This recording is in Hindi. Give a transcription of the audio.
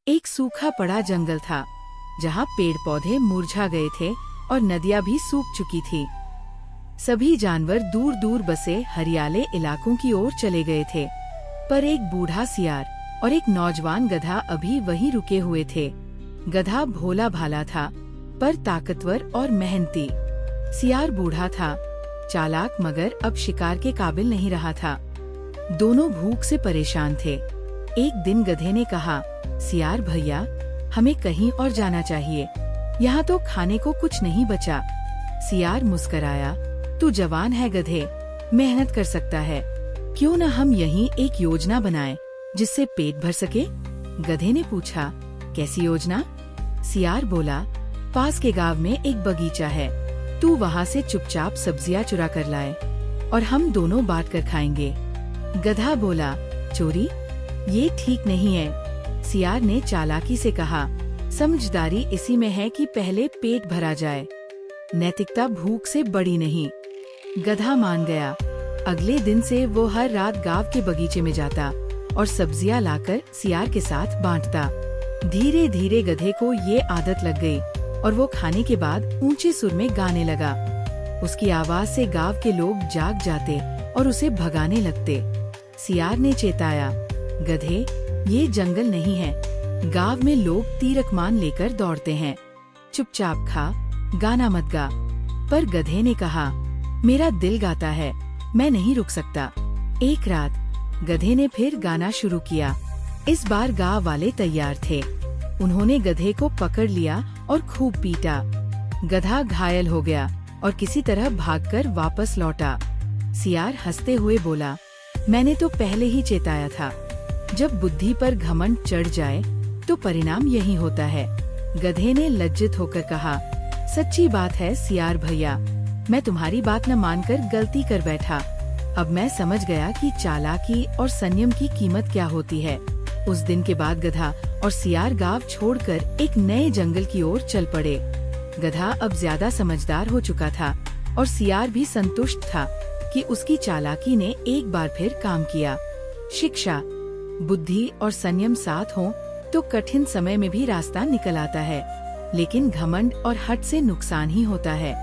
एक सूखा पड़ा जंगल था जहाँ पेड़ पौधे मुरझा गए थे और नदियाँ भी सूख चुकी थी। सभी जानवर दूर दूर बसे हरियाले इलाकों की ओर चले गए थे, पर एक बूढ़ा सियार और एक नौजवान गधा अभी वहीं रुके हुए थे। गधा भोला भाला था, पर ताकतवर और मेहनती। सियार बूढ़ा था, चालाक, मगर अब शिकार के काबिल नहीं रहा था। दोनों भूख से परेशान थे। एक दिन गधे ने कहा, सियार भैया, हमें कहीं और जाना चाहिए, यहाँ तो खाने को कुछ नहीं बचा। सियार मुस्कराया, तू जवान है गधे, मेहनत कर सकता है, क्यों न हम यहीं एक योजना बनाएं जिससे पेट भर सके। गधे ने पूछा, कैसी योजना? सियार बोला, पास के गांव में एक बगीचा है, तू वहाँ से चुपचाप सब्जियाँ चुरा कर लाए और हम दोनों बांट कर खाएंगे। गधा बोला, चोरी? ये ठीक नहीं है। सियार ने चालाकी से कहा, समझदारी इसी में है कि पहले पेट भरा जाए, नैतिकता भूख से बड़ी नहीं। गधा मान गया। अगले दिन से वो हर रात गांव के बगीचे में जाता और सब्जियां लाकर सियार के साथ बांटता। धीरे धीरे गधे को ये आदत लग गई और वो खाने के बाद ऊंचे सुर में गाने लगा। उसकी आवाज से गांव के लोग जाग जाते और उसे भगाने लगते। सियार ने चेताया, गधे, ये जंगल नहीं है, गांव में लोग तीरकमान लेकर दौड़ते हैं, चुपचाप खा, गाना मत गा। पर गधे ने कहा, मेरा दिल गाता है, मैं नहीं रुक सकता। एक रात गधे ने फिर गाना शुरू किया। इस बार गांव वाले तैयार थे। उन्होंने गधे को पकड़ लिया और खूब पीटा। गधा घायल हो गया और किसी तरह भागकर वापस लौटा। सियार हंसते हुए बोला, मैंने तो पहले ही चेताया था, जब बुद्धि पर घमंड चढ़ जाए तो परिणाम यही होता है। गधे ने लज्जित होकर कहा, सच्ची बात है सियार भैया, मैं तुम्हारी बात न मानकर गलती कर बैठा। अब मैं समझ गया कि चालाकी और संयम की कीमत क्या होती है। उस दिन के बाद गधा और सियार गांव छोड़कर एक नए जंगल की ओर चल पड़े। गधा अब ज्यादा समझदार हो चुका था और सियार भी संतुष्ट था कि उसकी चालाकी ने एक बार फिर काम किया। शिक्षा, बुद्धि और संयम साथ हों तो कठिन समय में भी रास्ता निकल आता है, लेकिन घमंड और हठ से नुकसान ही होता है।